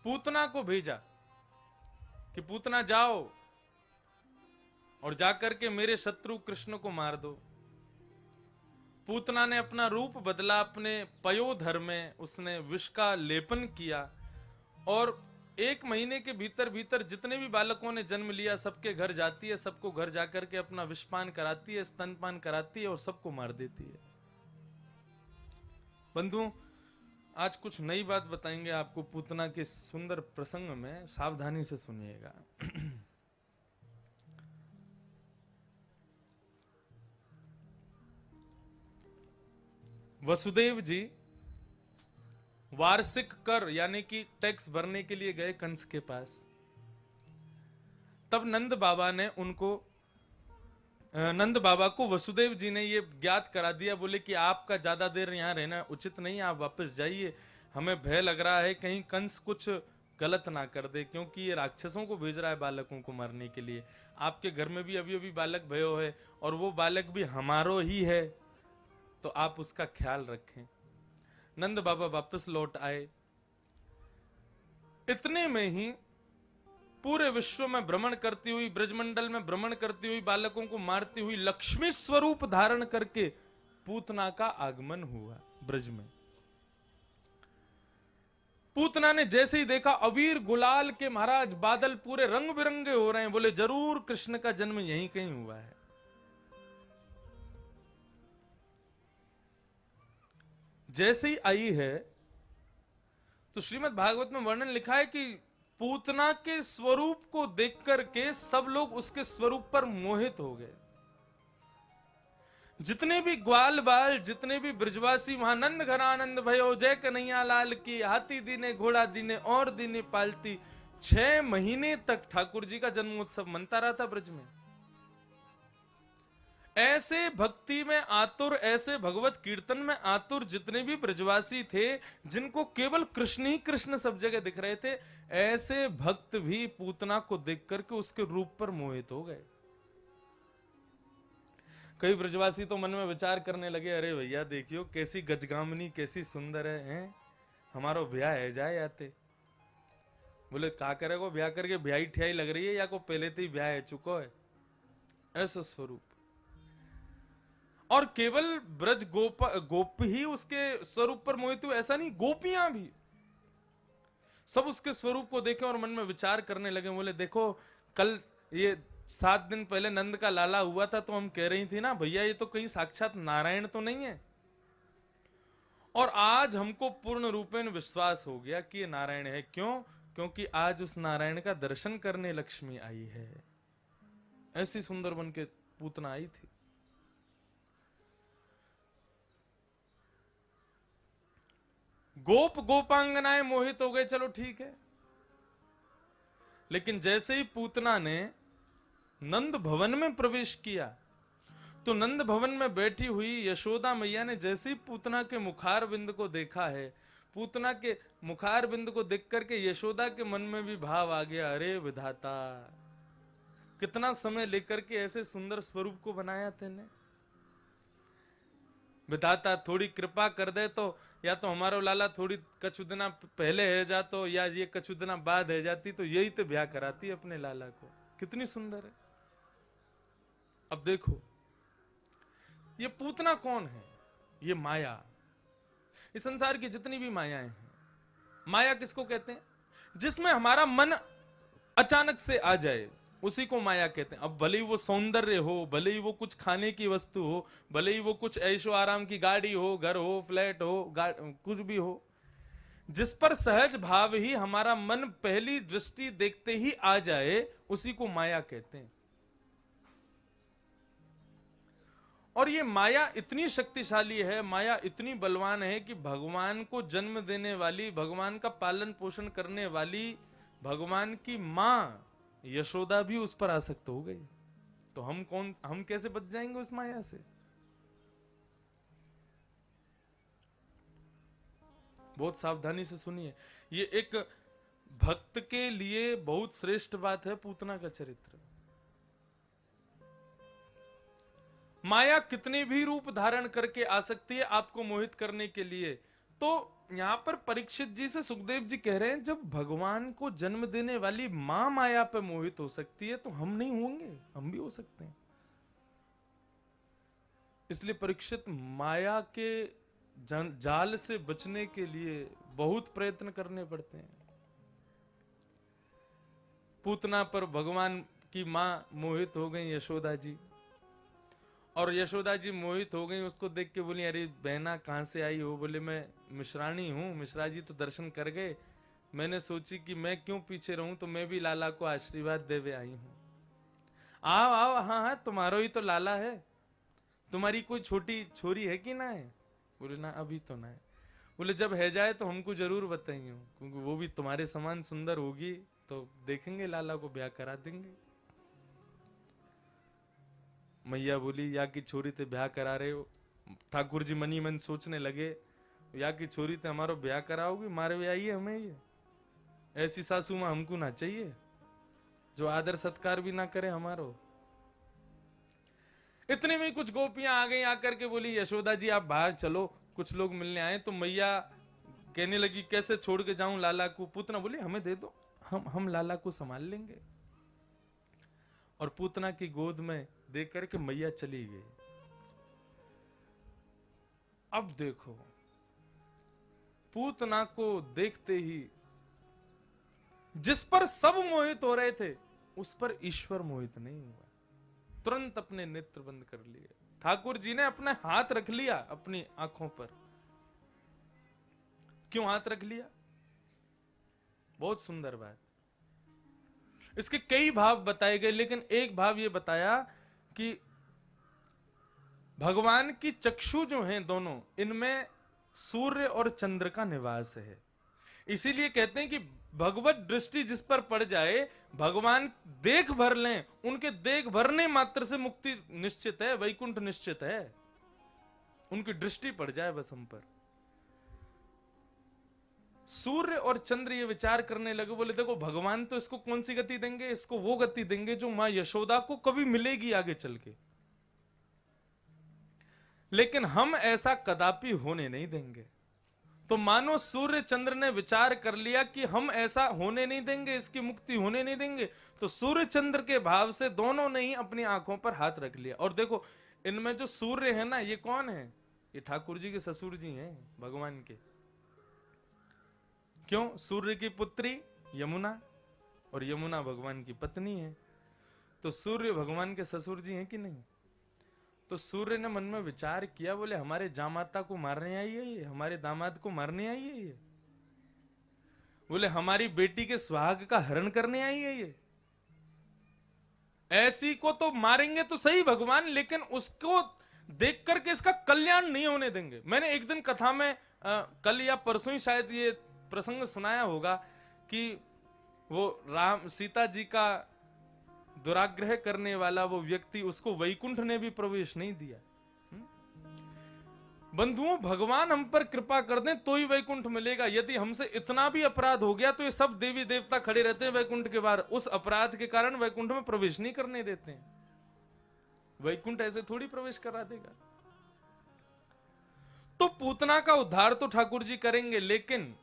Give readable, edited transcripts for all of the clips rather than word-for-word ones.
पूतना को भेजा कि पूतना जाओ और जाकर के मेरे शत्रु कृष्ण को मार दो। पूतना ने अपना रूप बदला, अपने पयोधर में उसने विष का लेपन किया और 1 महीने के भीतर भीतर जितने भी बालकों ने जन्म लिया सबके घर जाती है, सबको घर जाकर के अपना विषपान कराती है, स्तनपान कराती है और सबको मार देती है। बंधुओं, आज कुछ नई बात बताएंगे आपको पूतना के सुंदर प्रसंग में, सावधानी से सुनिएगा। वसुदेव जी वार्षिक कर यानी कि टैक्स भरने के लिए गए कंस के पास। तब नंद बाबा को वसुदेव जी ने ये ज्ञात करा दिया, बोले कि आपका ज्यादा देर यहां रहना उचित नहीं, आप वापस जाइए, हमें भय लग रहा है कहीं कंस कुछ गलत ना कर दे, क्योंकि ये राक्षसों को भेज रहा है बालकों को मारने के लिए। आपके घर में भी अभी अभी बालक भयो है और वो बालक भी हमारो ही है, तो आप उसका ख्याल रखें। नंद बाबा वापस लौट आए। इतने में ही पूरे विश्व में भ्रमण करती हुई, ब्रजमंडल में भ्रमण करती हुई, बालकों को मारती हुई, लक्ष्मी स्वरूप धारण करके पूतना का आगमन हुआ ब्रज में। पूतना ने जैसे ही देखा अबीर गुलाल के महाराज बादल पूरे रंग बिरंगे हो रहे हैं, बोले जरूर कृष्ण का जन्म यहीं कहीं हुआ है। जैसे ही आई है तो श्रीमद् भागवत में वर्णन लिखा है कि पूतना के स्वरूप को देख करके सब लोग उसके स्वरूप पर मोहित हो गए। जितने भी ग्वाल बाल, जितने भी ब्रजवासी वहां नंद घर आनंद भयो, जय कन्हैया लाल की, हाथी दीने घोड़ा दीने और दीने पालती। 6 महीने तक ठाकुर जी का जन्मोत्सव मनता रहा था ब्रज में। ऐसे भक्ति में आतुर, ऐसे भगवत कीर्तन में आतुर जितने भी ब्रजवासी थे, जिनको केवल कृष्ण ही कृष्ण सब जगह दिख रहे थे, ऐसे भक्त भी पूतना को देख करके उसके रूप पर मोहित हो गए। कई ब्रजवासी तो मन में विचार करने लगे, अरे भैया देखियो कैसी गजगामनी, कैसी सुंदर है, हमारो ब्याह है जाए आते। बोले का करेगो ब्याह करके, ब्याही ठियाई लग रही है या को पहले तो ही ब्याह है चुको है। ऐसा स्वरूप। और केवल ब्रज गोप ही उसके स्वरूप पर मोहित हुए ऐसा नहीं, गोपियां भी सब उसके स्वरूप को देखे और मन में विचार करने लगे। बोले देखो कल ये 7 दिन पहले नंद का लाला हुआ था तो हम कह रही थी ना भैया ये तो कहीं साक्षात नारायण तो नहीं है। और आज हमको पूर्ण रूपेण विश्वास हो गया कि ये नारायण है। क्यों? क्योंकि आज उस नारायण का दर्शन करने लक्ष्मी आई है। ऐसी सुंदर बन के पूतना आई थी। गोप गोपांगनाएं मोहित हो गए, चलो ठीक है। लेकिन जैसे ही पूतना ने नंद भवन में प्रवेश किया तो नंद भवन में बैठी हुई यशोदा मैया ने जैसे ही पूतना के मुखार बिंद को देखा है, पूतना के मुखार बिंद को देख करके यशोदा के मन में भी भाव आ गया, अरे विधाता कितना समय लेकर के ऐसे सुंदर स्वरूप को बनाया तेने। विधाता थोड़ी कृपा कर दे तो या तो हमारो लाला थोड़ी कछु दिना पहले है जातो या ये कछु दिना बाद है जाती तो यही तो ब्याह कराती अपने लाला को। कितनी सुंदर है। अब देखो ये पूतना कौन है? ये माया। इस संसार की जितनी भी मायाएं हैं, माया किसको कहते हैं? जिसमें हमारा मन अचानक से आ जाए उसी को माया कहते हैं। अब भले ही वो सौंदर्य हो, भले ही वो कुछ खाने की वस्तु हो, भले ही वो कुछ ऐशो आराम की गाड़ी हो, घर हो, फ्लैट हो, कुछ भी हो, जिस पर सहज भाव ही हमारा मन पहली दृष्टि देखते ही आ जाए उसी को माया कहते हैं। और ये माया इतनी शक्तिशाली है, माया इतनी बलवान है कि भगवान को जन्म देने वाली, भगवान का पालन पोषण करने वाली भगवान की मां यशोदा भी उस पर आसक्त हो गई। तो हम कैसे बच जाएंगे उस माया से? बहुत सावधानी से सुनिए। ये एक भक्त के लिए बहुत श्रेष्ठ बात है पूतना का चरित्र। माया कितने भी रूप धारण करके आ सकती है आपको मोहित करने के लिए। तो यहां पर परीक्षित जी से सुखदेव जी कह रहे हैं, जब भगवान को जन्म देने वाली मां माया पे मोहित हो सकती है तो हम नहीं होंगे? हम भी हो सकते हैं। इसलिए परीक्षित माया के जाल से बचने के लिए बहुत प्रयत्न करने पड़ते हैं। पूतना पर भगवान की मां मोहित हो गई यशोदा जी, और यशोदा जी मोहित हो गई, उसको देख के बोली, अरे बहना कहां से आई हो? बोले मैं मिश्रानी हूं। मिश्रा जी तो दर्शन कर गए, मैंने सोची कि मैं क्यों पीछे रहूं, तो मैं भी लाला को आशीर्वाद देवे आई हूं। आओ आओ, हाँ हाँ तुम्हारो ही तो लाला है, तुम्हारी कोई छोटी छोरी है कि ना है? बोले ना अभी तो ना है। बोले जब है जाए तो हमको जरूर बताइए, क्योंकि वो भी तुम्हारे समान सुंदर होगी तो देखेंगे, लाला को ब्याह करा देंगे। मैया बोली, या की छोरी ते ब्याह करा रहे हो? ठाकुर जी मनी मन सोचने लगे, या की छोरी ते हमारो ब्याह कराओगी? मारे ब्याह ही हमें, ये ऐसी सासू मां हमको ना चाहिए जो आदर सत्कार भी ना करे हमारो। इतने में कुछ गोपियां आ गई, आकर के बोली, यशोदा जी आप बाहर चलो, कुछ लोग मिलने आए। तो मैया कहने लगी, कैसे छोड़ के जाऊं लाला को? पूतना बोली, हमें दे दो, हम लाला को संभाल लेंगे। और पूतना की गोद में देख करके मैया चली गई। अब देखो, पूतना को देखते ही जिस पर सब मोहित हो रहे थे, उस पर ईश्वर मोहित नहीं हुआ। तुरंत अपने नेत्र बंद कर लिए। ठाकुर जी ने अपना हाथ रख लिया अपनी आंखों पर। क्यों हाथ रख लिया? बहुत सुंदर बात। इसके कई भाव बताए गए, लेकिन एक भाव यह बताया कि भगवान की चक्षु जो हैं दोनों, इनमें सूर्य और चंद्र का निवास है। इसीलिए कहते हैं कि भगवत दृष्टि जिस पर पड़ जाए, भगवान देख भर लें, उनके देख भरने मात्र से मुक्ति निश्चित है, वैकुंठ निश्चित है। उनकी दृष्टि पड़ जाए बस हम पर। सूर्य और चंद्र ये विचार करने लगे, बोले देखो भगवान तो इसको कौन सी गति देंगे? इसको वो गति देंगे जो मां यशोदा को कभी मिलेगी आगे चल के, लेकिन हम ऐसा कदापि होने नहीं देंगे। तो मानो सूर्य चंद्र ने विचार कर लिया कि हम ऐसा होने नहीं देंगे, इसकी मुक्ति होने नहीं देंगे। तो सूर्य चंद्र के भाव से दोनों ने ही अपनी आंखों पर हाथ रख लिया। और देखो, इनमें जो सूर्य है ना, ये कौन है? ये ठाकुर जी के ससुर जी हैं भगवान के। क्यों? सूर्य की पुत्री यमुना, और यमुना भगवान की पत्नी है। तो सूर्य भगवान के ससुर जी हैं कि नहीं? तो सूर्य ने मन में विचार किया, बोले हमारे जामाता को मारने आई है ये, हमारे दामाद को मारने आई है ये, बोले हमारी बेटी के सुहाग का हरण करने आई है ये। ऐसी को तो मारेंगे तो सही भगवान, लेकिन उसको देख करके इसका कल्याण नहीं होने देंगे। मैंने एक दिन कथा में कल या परसों ही शायद ये प्रसंग सुनाया होगा कि वो राम सीता जी का दुराग्रह करने वाला वो व्यक्ति, उसको वैकुंठ ने भी प्रवेश नहीं दिया। बंधुओं, भगवान हम पर कृपा कर दें तो ही वैकुंठ मिलेगा। यदि हमसे इतना भी अपराध हो गया तो ये सब देवी देवता खड़े रहते हैं वैकुंठ के बाहर, उस अपराध के कारण वैकुंठ में प्रवेश नहीं करने देते हैं। वैकुंठ ऐसे थोड़ी प्रवेश करा देगा। तो पूतना का उद्धार तो ठाकुर जी करेंगे, लेकिन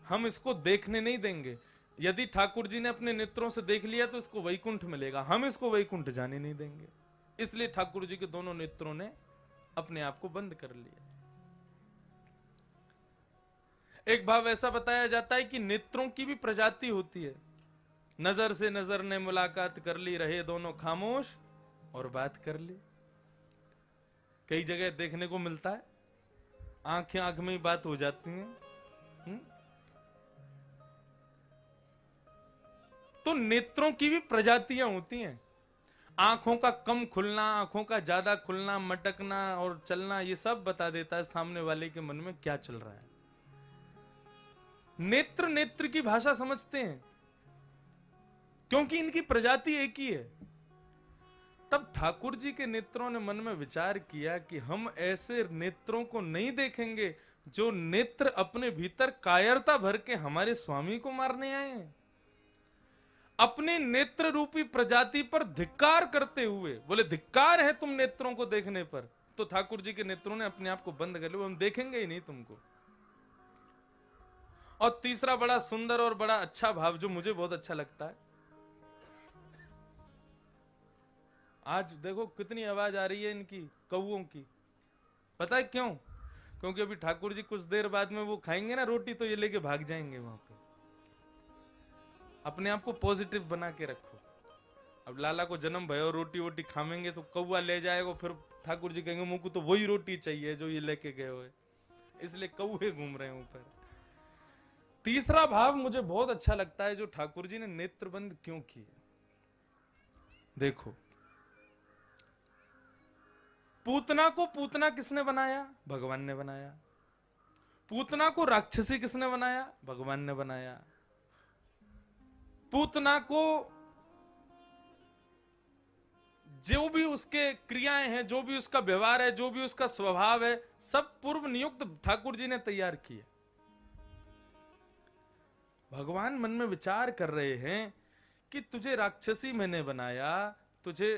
हम इसको देखने नहीं देंगे। यदि ठाकुर जी ने अपने नेत्रों से देख लिया तो इसको वैकुंठ मिलेगा, हम इसको वैकुंठ जाने नहीं देंगे। इसलिए ठाकुर जी के दोनों नेत्रों ने अपने आप को बंद कर लिया। एक भाव ऐसा बताया जाता है कि नेत्रों की भी प्रजाति होती है। नजर से नजर ने मुलाकात कर ली, रहे दोनों खामोश और बात कर ली। कई जगह देखने को मिलता है, आंखें आंख में ही बात हो जाती हैं। तो नेत्रों की भी प्रजातियां होती हैं। आंखों का कम खुलना, आंखों का ज्यादा खुलना, मटकना और चलना, ये सब बता देता है सामने वाले के मन में क्या चल रहा है। नेत्र नेत्र की भाषा समझते हैं क्योंकि इनकी प्रजाति एक ही है। तब ठाकुर जी के नेत्रों ने मन में विचार किया कि हम ऐसे नेत्रों को नहीं देखेंगे जो नेत्र अपने भीतर कायरता भर के हमारे स्वामी को मारने आए हैं। अपने नेत्र रूपी प्रजाति पर धिक्कार करते हुए बोले, धिक्कार है तुम नेत्रों को देखने पर। तो ठाकुर जी के नेत्रों ने अपने आप को बंद कर लिया, हम देखेंगे ही नहीं तुमको। और तीसरा बड़ा सुंदर और बड़ा अच्छा भाव जो मुझे बहुत अच्छा लगता है, आज देखो कितनी आवाज आ रही है इनकी कौओं की, पता है क्यों? क्योंकि अभी ठाकुर जी कुछ देर बाद में वो खाएंगे ना रोटी, तो ये लेके भाग जाएंगे वहां पे। अपने आप को पॉजिटिव बना के रखो। अब लाला को जन्म भयो, रोटी वोटी खाएंगे तो कौआ ले जाएगा, फिर ठाकुर जी कहेंगे मुझको तो वही रोटी चाहिए जो ये लेके गए हुए, इसलिए कौए घूम रहे हैं ऊपर। तीसरा भाव मुझे बहुत अच्छा लगता है, जो ठाकुर जी ने नेत्रबंद क्यों किए। देखो, पूतना को पूतना किसने बनाया? भगवान ने बनाया। पूतना को राक्षसी किसने बनाया? भगवान ने बनाया। पूतना को जो भी उसके क्रियाएं हैं, जो भी उसका व्यवहार है, जो भी उसका स्वभाव है, सब पूर्व नियुक्त ठाकुर जी ने तैयार किए। भगवान मन में विचार कर रहे हैं कि तुझे राक्षसी मैंने बनाया, तुझे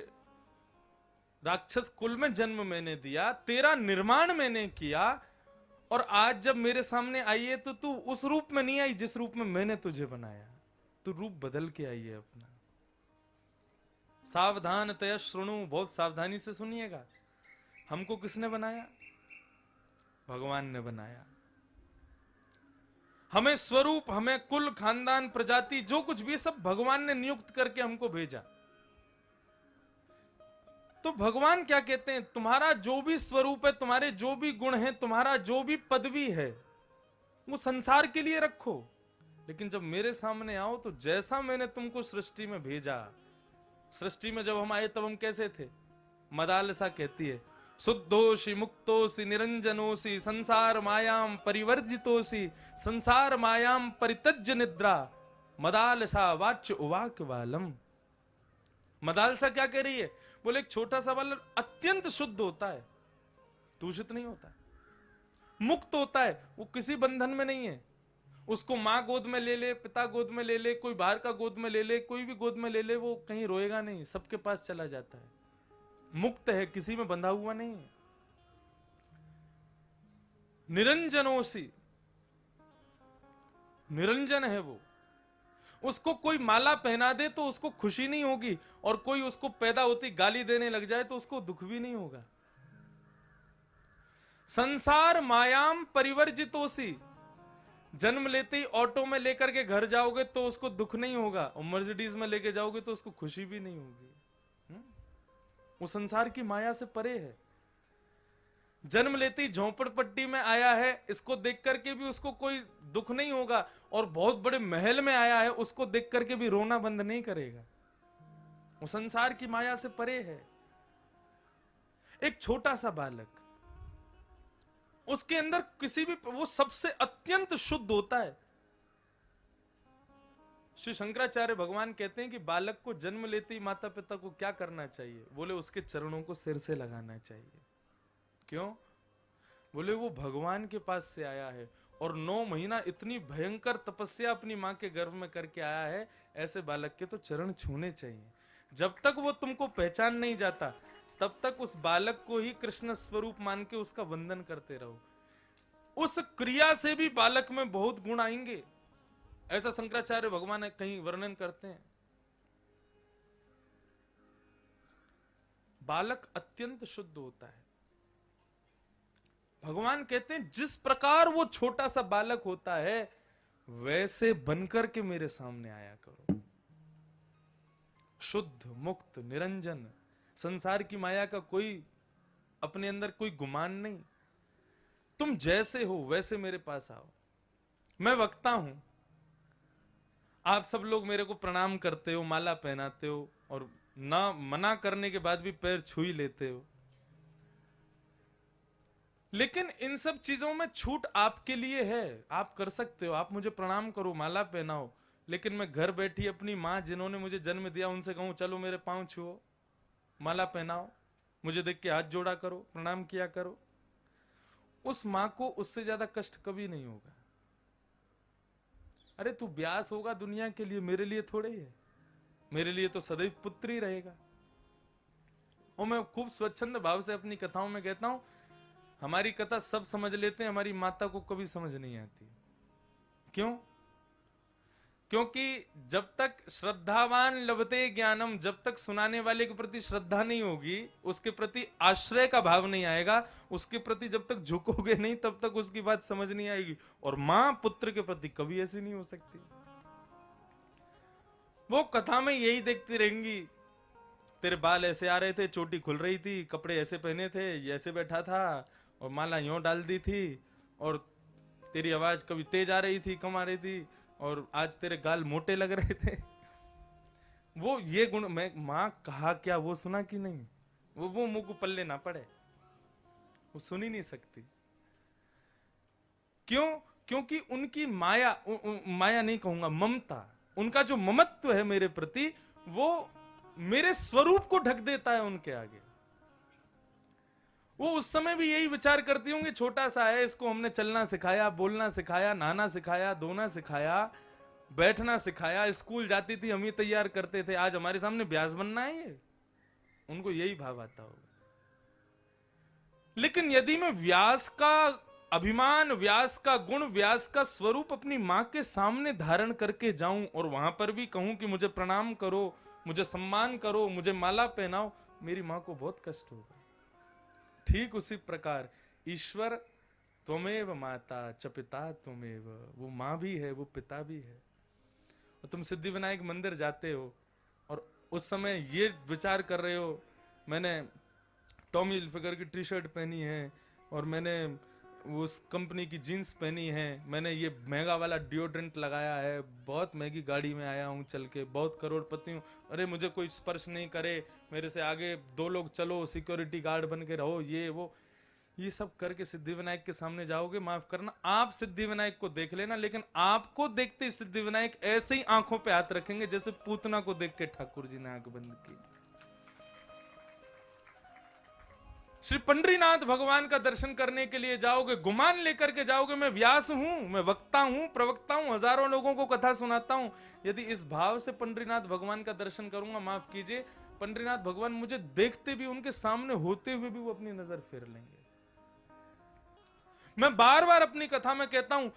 राक्षस कुल में जन्म मैंने दिया, तेरा निर्माण मैंने किया, और आज जब मेरे सामने आई है तो तू उस रूप में नहीं आई जिस रूप में मैंने तुझे बनाया, तू रूप बदल के आई है अपना। सावधान तय श्रृणु, बहुत सावधानी से सुनिएगा। हमको किसने बनाया? भगवान ने बनाया। हमें स्वरूप, हमें कुल, खानदान, प्रजाति, जो कुछ भी सब भगवान ने नियुक्त करके हमको भेजा। तो भगवान क्या कहते हैं? तुम्हारा जो भी स्वरूप है, तुम्हारे जो भी गुण हैं, तुम्हारा जो भी पदवी है, वो संसार के लिए रखो, लेकिन जब मेरे सामने आओ तो जैसा मैंने तुमको सृष्टि में भेजा, सृष्टि में जब हम आए तब हम कैसे थे? मदालसा कहती है, शुद्धोषि मुक्तोषि निरंजनोषि संसार मायाम परिवर्जितोषि संसार मायाम परित्यज्य निद्रा मदालसा वाच्य उवाक वालम। मदालसा क्या कह रही है? बोले एक छोटा सा बालक अत्यंत शुद्ध होता है, दूषित नहीं होता, मुक्त होता है, वो किसी बंधन में नहीं है। उसको माँ गोद में ले ले, पिता गोद में ले ले, कोई बाहर का गोद में ले ले, कोई भी गोद में ले ले, वो कहीं रोएगा नहीं, सबके पास चला जाता है, मुक्त है, किसी में बंधा हुआ नहीं है। निरंजनोसी, निरंजन है वो। उसको कोई माला पहना दे तो उसको खुशी नहीं होगी, और कोई उसको पैदा होती गाली देने लग जाए तो उसको दुख भी नहीं होगा। संसार मायाम परिवर्जितोसी, जन्म लेते ही ऑटो में लेकर के घर जाओगे तो उसको दुख नहीं होगा, और मर्सिडीज में लेके जाओगे तो उसको खुशी भी नहीं होगी। वो संसार की माया से परे है। जन्म लेते ही झोपड़पट्टी में आया है, इसको देख करके भी उसको कोई दुख नहीं होगा, और बहुत बड़े महल में आया है, उसको देख करके भी रोना बंद नहीं करेगा। वो संसार की माया से परे है। एक छोटा सा बालक, उसके अंदर किसी भी, वो सबसे अत्यंत शुद्ध होता है। श्री शंकराचार्य भगवान कहते हैं कि बालक को जन्म लेते ही माता पिता को क्या करना चाहिए? बोले उसके चरणों को सिर से लगाना चाहिए। क्यों? बोले वो भगवान के पास से आया है, और 9 महीना इतनी भयंकर तपस्या अपनी मां के गर्भ में करके आया है, ऐसे बालक के तो चरण छूने चाहिए। जब तक वो तुमको पहचान नहीं जाता, तब तक उस बालक को ही कृष्ण स्वरूप मान के उसका वंदन करते रहो। उस क्रिया से भी बालक में बहुत गुण आएंगे, ऐसा शंकराचार्य भगवान कहीं वर्णन करते हैं। बालक अत्यंत शुद्ध होता है। भगवान कहते हैं जिस प्रकार वो छोटा सा बालक होता है, वैसे बनकर के मेरे सामने आया करो। शुद्ध, मुक्त, निरंजन, संसार की माया का कोई अपने अंदर कोई गुमान नहीं। तुम जैसे हो वैसे मेरे पास आओ। मैं वक्ता हूं, आप सब लोग मेरे को प्रणाम करते हो, माला पहनाते हो, और ना मना करने के बाद भी पैर छू ही लेते हो। लेकिन इन सब चीजों में छूट आपके लिए है, आप कर सकते हो, आप मुझे प्रणाम करो, माला पहनाओ। लेकिन मैं घर बैठी अपनी माँ जिन्होंने मुझे जन्म दिया उनसे कहूं चलो मेरे पांव छुओ, माला पहनाओ, मुझे देख के हाथ जोड़ा करो, प्रणाम किया करो, उस माँ को उससे ज्यादा कष्ट कभी नहीं होगा। अरे तू ब्यास होगा दुनिया के लिए, मेरे लिए थोड़े ही है, मेरे लिए तो सदैव पुत्र ही रहेगा। और मैं खूब स्वच्छंद भाव से अपनी कथाओं में कहता हूं, हमारी कथा सब समझ लेते हैं, हमारी माता को कभी समझ नहीं आती। क्यों? क्योंकि जब तक श्रद्धावान लभते ज्ञानम, जब तक सुनाने वाले के प्रति श्रद्धा नहीं होगी, उसके प्रति आश्रय का भाव नहीं आएगा, उसके प्रति जब तक झुकोगे नहीं तब तक उसकी बात समझ नहीं आएगी। और मां पुत्र के प्रति कभी ऐसी नहीं हो सकती। वो कथा में यही देखती रहेंगी, तेरे बाल ऐसे आ रहे थे, चोटी खुल रही थी, कपड़े ऐसे पहने थे, ये ऐसे बैठा था, और माला यूं डाल दी थी, और तेरी आवाज कभी तेज आ रही थी, कम आ रही थी, और आज तेरे गाल मोटे लग रहे थे। वो ये गुण, मैं मां कहा क्या वो सुना कि नहीं? वो मुंह को पल्ले ना पड़े, वो सुन ही नहीं सकती। क्यों? क्योंकि उनकी माया, माया नहीं कहूंगा, ममता, उनका जो ममत्व है मेरे प्रति, वो मेरे स्वरूप को ढक देता है उनके आगे। वो उस समय भी यही विचार करती होंगी, छोटा सा है, इसको हमने चलना सिखाया, बोलना सिखाया, नहाना सिखाया, धोना सिखाया, बैठना सिखाया, स्कूल जाती थी हम ही तैयार करते थे, आज हमारे सामने ब्यास बनना है ये। उनको यही भाव आता होगा। लेकिन यदि मैं व्यास का अभिमान, व्यास का गुण, व्यास का स्वरूप अपनी मां के सामने धारण करके जाऊं और वहां पर भी कहूं कि मुझे प्रणाम करो, मुझे सम्मान करो, मुझे माला पहनाओ, मेरी मां को बहुत कष्ट होगा। ठीक उसी प्रकार ईश्वर त्वमेव माता च पिता त्वमेव, वो मां भी है, वो पिता भी है। और तुम सिद्धिविनायक मंदिर जाते हो और उस समय ये विचार कर रहे हो, मैंने टॉमी हिलफिगर की टी शर्ट पहनी है, और मैंने उस कंपनी की जीन्स पहनी है, मैंने ये महंगा वाला डिओड्रेंट लगाया है, बहुत महंगी गाड़ी में आया हूं चल के, बहुत करोड़पति हूं, अरे मुझे कोई स्पर्श नहीं करे, मेरे से आगे 2 लोग चलो, सिक्योरिटी गार्ड बन के रहो, ये वो, ये सब करके सिद्धिविनायक के सामने जाओगे, माफ करना, आप सिद्धिविनायक को देख लेना, लेकिन आपको देखते ही सिद्धिविनायक ऐसे ही आंखों पे हाथ रखेंगे जैसे पूतना को देख के ठाकुर जी ने आंख बंद की। श्री पंडरीनाथ भगवान का दर्शन करने के लिए जाओगे, गुमान लेकर के जाओगे, मैं व्यास हूं, मैं वक्ता हूं, प्रवक्ता हूं, हजारों लोगों को कथा सुनाता हूं, यदि इस भाव से पंडरीनाथ भगवान का दर्शन करूंगा, माफ कीजिए, पंडरीनाथ भगवान मुझे देखते भी, उनके सामने होते हुए भी वो अपनी नजर फेर लेंगे। मैं बार बार अपनी कथा में कहता हूं,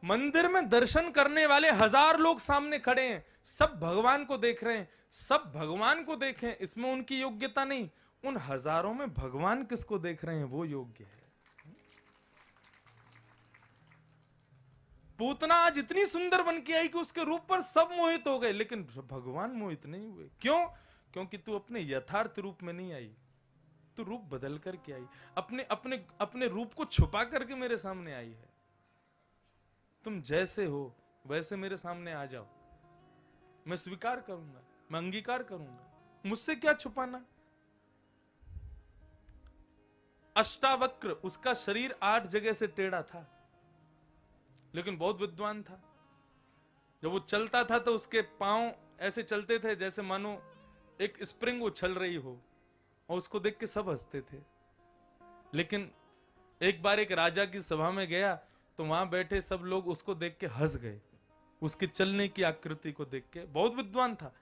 मंदिर में दर्शन करने वाले 1000 लोग सामने खड़े हैं, सब भगवान को देख रहे हैं, सब भगवान को देखें, इसमें उनकी योग्यता नहीं, उन हजारों में भगवान किसको देख रहे हैं वो योग्य है। पूतना आज इतनी सुंदर बन के आई कि उसके रूप पर सब मोहित हो गए, लेकिन भगवान मोहित नहीं हुए। क्यों? क्योंकि तू अपने यथार्थ रूप में नहीं आई, तू रूप बदल करके आई, अपने अपने अपने रूप को छुपा करके मेरे सामने आई है। तुम जैसे हो वैसे मेरे सामने आ जाओ, मैं स्वीकार करूंगा, मैं अंगीकार करूंगा, मुझसे क्या छुपाना। अष्टावक्र, उसका शरीर 8 जगह से टेढ़ा था, लेकिन बहुत विद्वान था। जब वो चलता था तो उसके पांव ऐसे चलते थे जैसे मानो एक स्प्रिंग उछल रही हो, और उसको देख के सब हंसते थे। लेकिन एक बार एक राजा की सभा में गया तो वहां बैठे सब लोग उसको देख के हंस गए, उसके चलने की आकृति को देख के, बहुत विद्वान था।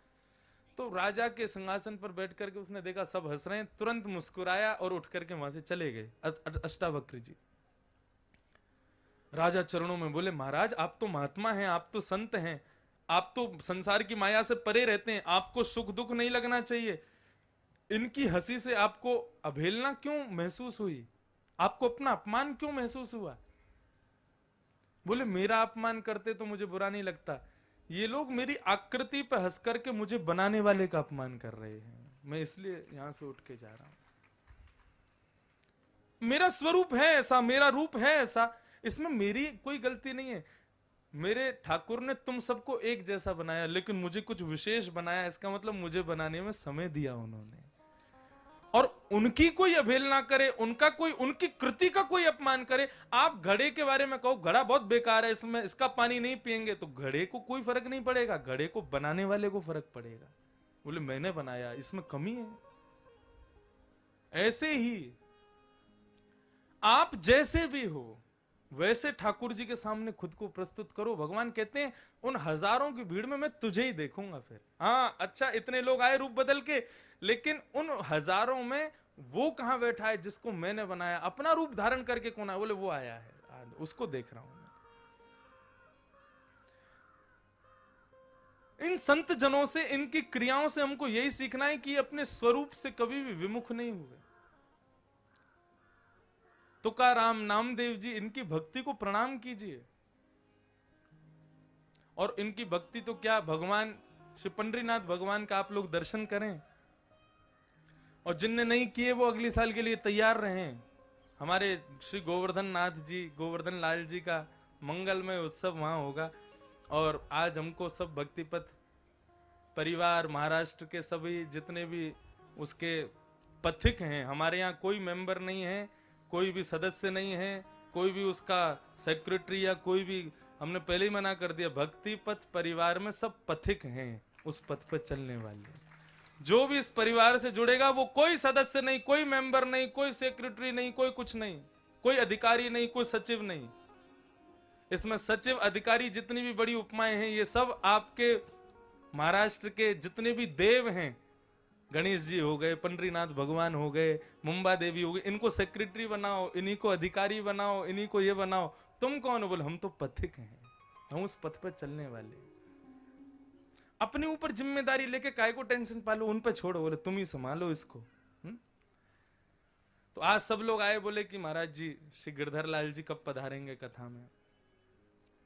तो राजा के सिंहासन पर बैठ करके उसने देखा सब हंस रहे हैं, तुरंत मुस्कुराया और उठ करके वहां से चले गए अष्टावक्र जी। राजा चरणों में बोले, महाराज आप तो महात्मा हैं, आप तो संत हैं, आप तो संसार की माया से परे रहते हैं, आपको सुख दुख नहीं लगना चाहिए, इनकी हंसी से आपको अवहेलना क्यों महसूस हुई, आपको अपना अपमान क्यों महसूस हुआ? बोले, मेरा अपमान करते तो मुझे बुरा नहीं लगता, ये लोग मेरी आकृति पर हंस करके मुझे बनाने वाले का अपमान कर रहे हैं, मैं इसलिए यहां से उठ के जा रहा हूं। मेरा स्वरूप है ऐसा, मेरा रूप है ऐसा, इसमें मेरी कोई गलती नहीं है। मेरे ठाकुर ने तुम सबको एक जैसा बनाया, लेकिन मुझे कुछ विशेष बनाया, इसका मतलब मुझे बनाने में समय दिया उन्होंने, और उनकी कोई अवहेलना करे, उनका कोई, उनकी कृति का कोई अपमान करे। आप घड़े के बारे में कहो घड़ा बहुत बेकार है, इसमें इसका पानी नहीं पिएंगे, तो घड़े को कोई फर्क नहीं पड़ेगा, घड़े को बनाने वाले को फर्क पड़ेगा। बोले मैंने बनाया, इसमें कमी है। ऐसे ही आप जैसे भी हो वैसे ठाकुर जी के सामने खुद को प्रस्तुत करो। भगवान कहते हैं उन हजारों की भीड़ में मैं तुझे ही देखूंगा। फिर हाँ अच्छा, इतने लोग आए रूप बदल के, लेकिन उन हजारों में वो कहां बैठा है जिसको मैंने बनाया, अपना रूप धारण करके कौन है? बोले वो आया है, उसको देख रहा हूं मैं। इन संत जनों से, इनकी क्रियाओं से हमको यही सीखना है कि अपने स्वरूप से कभी भी विमुख नहीं हुए। तुकाराम, नामदेव जी, इनकी भक्ति को प्रणाम कीजिए। और इनकी भक्ति तो क्या, भगवान श्री पंडरीनाथ भगवान का आप लोग दर्शन करें, और जिनने नहीं किए वो अगले साल के लिए तैयार रहें। हमारे श्री गोवर्धन नाथ जी, गोवर्धन लाल जी का मंगलमय उत्सव वहां होगा। और आज हमको सब भक्ति पथ परिवार, महाराष्ट्र के सभी जितने भी उसके पथिक हैं, हमारे यहाँ कोई मेंबर नहीं है, कोई भी सदस्य नहीं है, कोई भी उसका सेक्रेटरी या कोई भी, हमने पहले ही मना कर दिया। भक्ति पथ परिवार में सब पथिक हैं, उस पथ पर चलने वाले। जो भी इस परिवार से जुड़ेगा वो कोई सदस्य नहीं, कोई मेंबर नहीं, कोई सेक्रेटरी नहीं, कोई कुछ नहीं, कोई अधिकारी नहीं, कोई सचिव नहीं। इसमें सचिव, अधिकारी, जितनी भी बड़ी उपमाएं हैं, ये सब आपके महाराष्ट्र के जितने भी देव हैं, गणेश जी हो गए, पंडरीनाथ भगवान हो गए, मुंबा देवी हो गई, इनको सेक्रेटरी बनाओ, इन्हीं को अधिकारी बनाओ, इन्हीं को ये बनाओ। तुम कौन हो? बोले हम तो पथिक हैं, हम उस पथ पर चलने वाले। अपने ऊपर जिम्मेदारी लेके काय को टेंशन पालो, उन पे छोड़ो, बोले तुम ही संभालो इसको। तो आज सब लोग आए, बोले कि महाराज जी श्री गिरधर लाल जी कब पधारेंगे कथा में।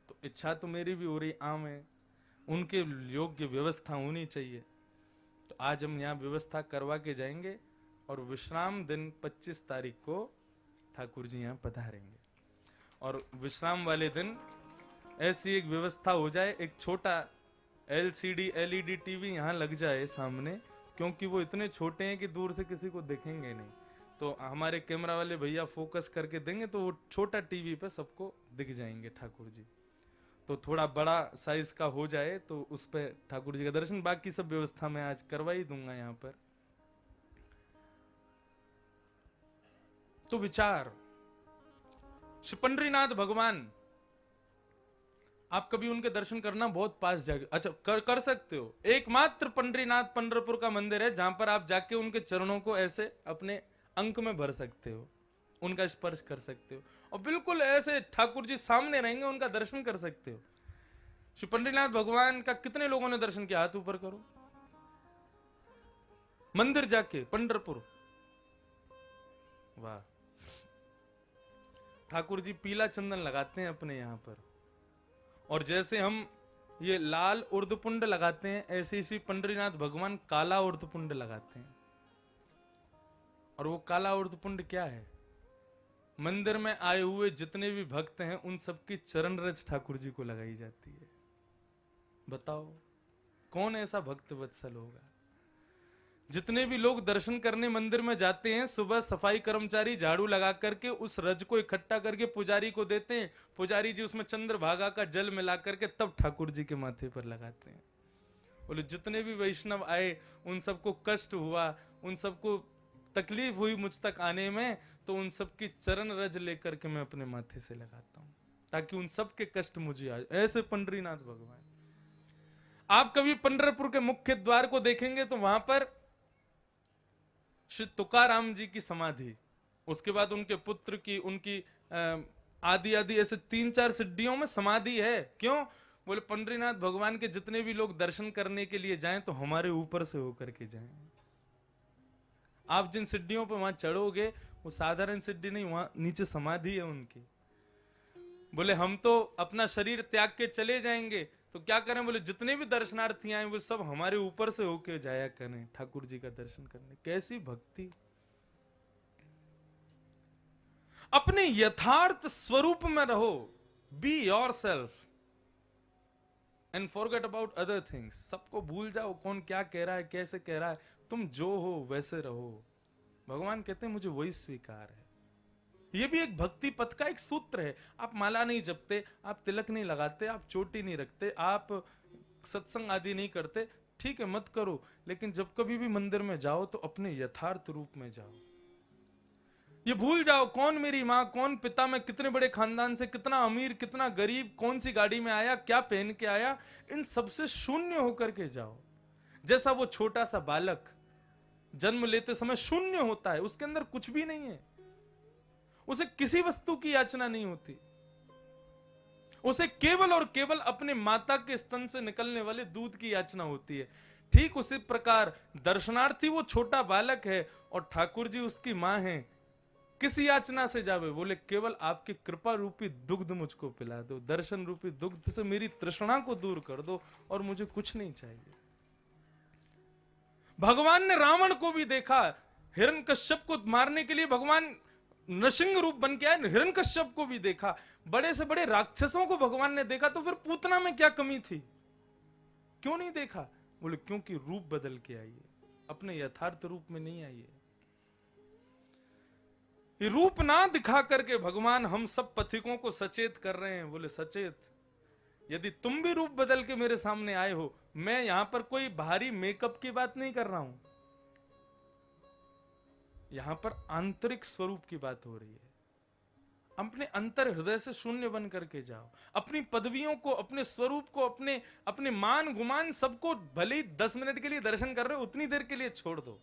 तो इच्छा तो मेरी भी हो रही, आम है, उनके योग्य व्यवस्था होनी चाहिए। तो आज हम यहाँ व्यवस्था करवा के जाएंगे, और विश्राम दिन 25 तारीख को ठाकुर जी यहाँ पधारेंगे। और विश्राम वाले दिन ऐसी एक व्यवस्था हो जाए, एक छोटा LCD LED टीवी यहाँ लग जाए सामने, क्योंकि वो इतने छोटे हैं कि दूर से किसी को दिखेंगे नहीं। तो हमारे कैमरा वाले भैया फोकस करके देंगे, तो वो छोटा टीवी पे सबको दिख जाएंगे ठाकुर जी। तो थोड़ा बड़ा साइज का हो जाए तो उस पे ठाकुर जी का दर्शन। बाकी सब व्यवस्था मैं आज करवा ही दूंगा यहाँ पर। तो विचार, श्री पंडरीनाथ भगवान, आप कभी उनके दर्शन करना, बहुत पास जाके, अच्छा कर सकते हो। एकमात्र पंडरीनाथ पंढरपुर का मंदिर है जहां पर आप जाके उनके चरणों को ऐसे अपने अंक में भर सकते हो, उनका स्पर्श कर सकते हो, और बिल्कुल ऐसे ठाकुर जी सामने रहेंगे, उनका दर्शन कर सकते हो। श्री पंडरीनाथ भगवान का कितने लोगों ने दर्शन किया? हाथ ऊपर करो। मंदिर जाके पंढरपुर, वाह। ठाकुर जी पीला चंदन लगाते हैं अपने यहाँ पर, और जैसे हम ये लाल उर्दपुंड लगाते हैं, ऐसे ही श्री पंडरीनाथ भगवान काला उर्दपुंड लगाते हैं। और वो काला उर्दपुंड क्या है? मंदिर में आए हुए जितने भी भक्त हैं उन सबकी चरण रज ठाकुर जी को लगाई जाती है। बताओ कौन ऐसा भक्त वत्सल होगा? जितने भी लोग दर्शन करने मंदिर में जाते हैं, सुबह सफाई कर्मचारी झाड़ू लगा करके उस रज को इकट्ठा करके पुजारी को देते हैं। पुजारी जी उसमें चंद्रभागा का जल मिला करके तब ठाकुर जी के माथे पर लगाते हैं। बोले जितने भी वैष्णव आए उन सबको कष्ट हुआ, उन सबको तकलीफ हुई मुझ तक आने में, तो उन सबकी चरण रज लेकर के मैं अपने माथे से लगाता हूं, ताकि उन सबके कष्ट मुझे आ। ऐसे पंडरीनाथ भगवान। आप कभी पंढरपुर के मुख्य द्वार को देखेंगे तो वहां पर श्री तुकाराम जी की समाधि, उसके बाद उनके पुत्र की, उनकी आदि आदि ऐसे 3-4 सिद्धियों में समाधि है। क्यों? बोले पंडरीनाथ भगवान के जितने भी लोग दर्शन करने के लिए जाएं तो हमारे ऊपर से होकर के जाएं। आप जिन सिद्धियों पर वहां चढ़ोगे वो साधारण सिद्धि नहीं, वहां नीचे समाधि है उनकी। बोले हम तो अपना शरीर त्याग के चले जाएंगे तो क्या करें? बोले जितने भी दर्शनार्थी आए वो सब हमारे ऊपर से होके जाया करें ठाकुर जी का दर्शन करने। कैसी भक्ति! अपने यथार्थ स्वरूप में रहो, be yourself and forget about other things. सबको भूल जाओ कौन क्या कह रहा है, कैसे कह रहा है, तुम जो हो वैसे रहो। भगवान कहते हैं मुझे वही स्वीकार है। ये भी एक भक्ति पथ का एक सूत्र है। आप माला नहीं जपते, आप तिलक नहीं लगाते, आप चोटी नहीं रखते, आप सत्संग आदि नहीं करते, ठीक है मत करो, लेकिन जब कभी भी मंदिर में जाओ तो अपने यथार्थ रूप में जाओ। ये भूल जाओ कौन मेरी माँ, कौन पिता, मैं कितने बड़े खानदान से, कितना अमीर, कितना गरीब, कौन सी गाड़ी में आया, क्या पहन के आया, इन सबसे शून्य होकर के जाओ। जैसा वो छोटा सा बालक जन्म लेते समय शून्य होता है, उसके अंदर कुछ भी नहीं है, उसे किसी वस्तु की याचना नहीं होती। उसे केवल और केवल अपने माता के स्तन से निकलने वाले दूध की याचना होती है। ठीक उसी प्रकार दर्शनार्थी वो छोटा बालक है और ठाकुर जी उसकी मां है। किस याचना से जावे? बोले केवल आपकी कृपा रूपी दुग्ध मुझको पिला दो, दर्शन रूपी दुग्ध से मेरी तृष्णा को दूर कर दो और मुझे कुछ नहीं चाहिए। भगवान ने रावण को भी देखा, हिरण्यकश्यप को मारने के लिए भगवान नृसिंह रूप बन के आए, हिरण्यकश्यप को भी देखा, बड़े से बड़े राक्षसों को भगवान ने देखा। तो फिर पूतना में क्या कमी थी? क्यों नहीं देखा? बोले क्योंकि रूप बदल के आई है, अपने यथार्थ रूप में नहीं आई है। ये रूप ना दिखा करके भगवान हम सब पथिकों को सचेत कर रहे हैं। बोले सचेत, यदि तुम भी रूप बदल के मेरे सामने आए हो, मैं यहां पर कोई भारी मेकअप की बात नहीं कर रहा हूं, यहां पर आंतरिक स्वरूप की बात हो रही है। अपने अंतर हृदय से शून्य बन करके जाओ। अपनी पदवियों को, अपने स्वरूप को, अपने मान गुमान सबको भले ही 10 मिनट के लिए दर्शन कर रहे हो, उतनी देर के लिए छोड़ दो।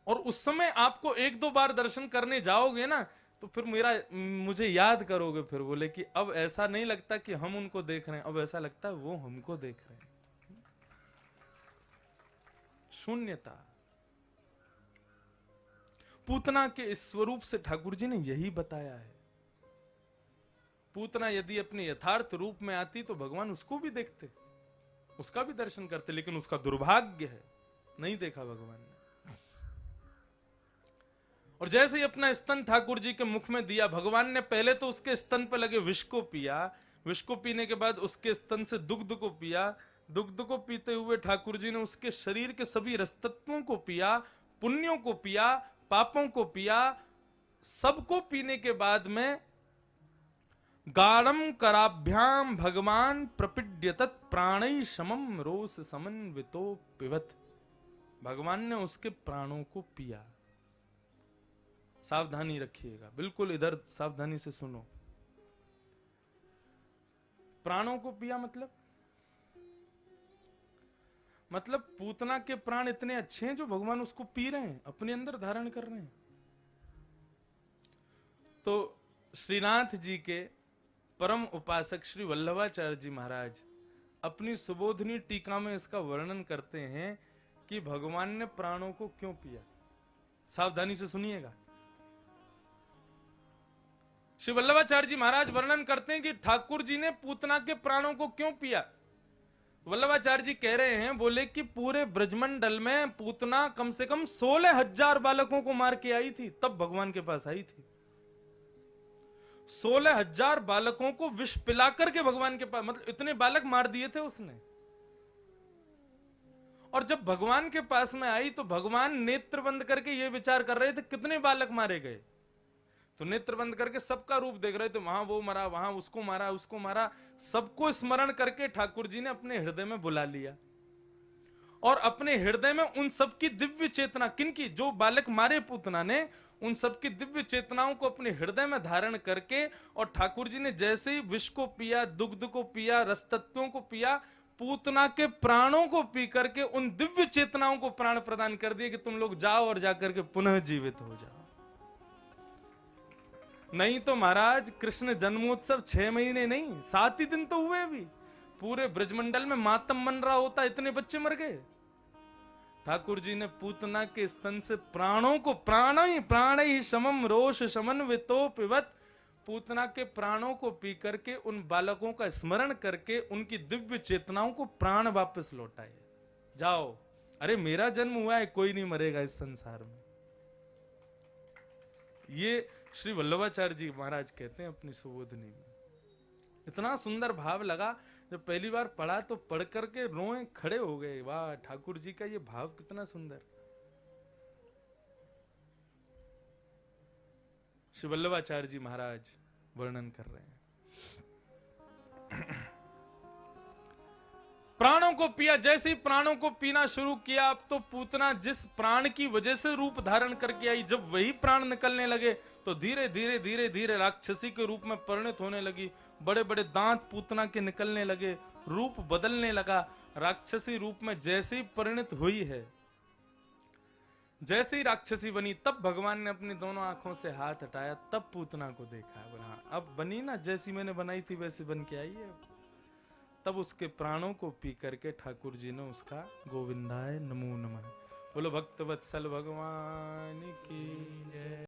और उस समय आपको 1-2 बार दर्शन करने जाओगे ना, तो फिर मुझे याद करोगे। फिर बोले कि अब ऐसा नहीं लगता कि हम उनको देख रहे हैं, अब ऐसा लगता है वो हमको देख रहे हैं। शून्यता। पूतना के इस स्वरूप से ठाकुर जी ने यही बताया है। पूतना यदि अपने यथार्थ रूप में आती तो भगवान उसको भी देखते, उसका भी दर्शन करते, लेकिन उसका दुर्भाग्य है, नहीं देखा भगवान ने। और जैसे ही अपना स्तन ठाकुर जी के मुख में दिया, भगवान ने पहले तो उसके स्तन पर लगे विष को पिया, विष को पीने के बाद उसके स्तन से दुग्ध को पिया, दुग्ध को पीते हुए ठाकुर जी ने उसके शरीर के सभी रसतत्वों को पिया, पुण्यों को पिया, पापों को पिया। सबको पीने के बाद में गाढ़म कराभ्याम भगवान प्रपिड्यतत् प्राणै समम रोष समन्वितो पिबत। भगवान ने उसके प्राणों को पिया। सावधानी रखिएगा, बिल्कुल इधर सावधानी से सुनो। प्राणों को पिया मतलब पूतना के प्राण इतने अच्छे हैं जो भगवान उसको पी रहे हैं, अपने अंदर धारण कर रहे हैं। तो श्रीनाथ जी के परम उपासक श्री वल्लभाचार्य जी महाराज अपनी सुबोधनी टीका में इसका वर्णन करते हैं कि भगवान ने प्राणों को क्यों पिया। सावधानी से सुनिएगा। श्री वल्लभाचार्य जी महाराज वर्णन करते हैं कि ठाकुर जी ने पूतना के प्राणों को क्यों पिया। वल्लभाचार्य जी कह रहे हैं, बोले कि पूरे ब्रजमंडल में पूतना कम से कम 16,000 बालकों को मार के आई थी, तब भगवान के पास आई थी। 16,000 बालकों को विष पिला करके भगवान के पास, मतलब इतने बालक मार दिए थे उसने। और जब भगवान के पास में आई तो भगवान नेत्र बंद करके ये विचार कर रहे थे कितने बालक मारे गए। तो नेत्र बंद करके सबका रूप देख रहे थे, वहां वो मरा, वहां उसको मारा, उसको मारा, सबको स्मरण करके ठाकुर जी ने अपने हृदय में बुला लिया। और अपने हृदय में उन सबकी दिव्य चेतना, किनकी? जो बालक मारे पूतना ने, उन सबकी दिव्य चेतनाओं को अपने हृदय में धारण करके, और ठाकुर जी ने जैसे ही विष को पिया, दुग्ध को पिया, रसतत्वों को पिया, पूतना के प्राणों को पी करके उन दिव्य चेतनाओं को प्राण प्रदान कर दिए कि तुम लोग जाओ और जाकर के पुनः जीवित हो जाओ। नहीं तो महाराज कृष्ण जन्मोत्सव 6 महीने नहीं 7 ही दिन तो हुए। भी पूरे ब्रजमंडल में मातम मन रहा होता, इतने बच्चे मर गए। ठाकुर जी ने पूतना के स्तन से प्राणों को, प्राण ही समम रोष समन्वितो पिबत, पूतना के प्राणों को पी करके उन बालकों का स्मरण करके उनकी दिव्य चेतनाओं को प्राण वापस लौटाए। जाओ, अरे मेरा जन्म हुआ है, कोई नहीं मरेगा इस संसार में। ये श्री वल्लभाचार्य जी महाराज कहते हैं अपनी सुबोधनी में। इतना सुंदर भाव लगा, जब पहली बार पढ़ा तो पढ़ करके रोए खड़े हो गए। वाह, ठाकुर जी का ये भाव कितना सुंदर। श्री वल्लभाचार्य जी महाराज वर्णन कर रहे हैं। प्राणों को पिया, जैसे ही प्राणों को पीना शुरू किया, अब तो पूतना जिस प्राण की वजह से रूप धारण करके आई, जब वही प्राण निकलने लगे तो धीरे धीरे धीरे धीरे राक्षसी के रूप में परिणत होने लगी। बड़े बड़े दांत पूतना के निकलने लगे, रूप बदलने लगा। राक्षसी रूप में जैसे ही परिणत हुई है, जैसे ही राक्षसी बनी तब भगवान ने अपनी दोनों आंखों से हाथ हटाया, तब पूतना को देखा। बोला हाँ, अब बनी ना, जैसी मैंने बनाई थी वैसी बन के आई है। तब उसके प्राणों को पी करके ठाकुर जी ने उसका गोविंदाय नमो नमः। बोलो भक्त वत्सल भगवान की जय।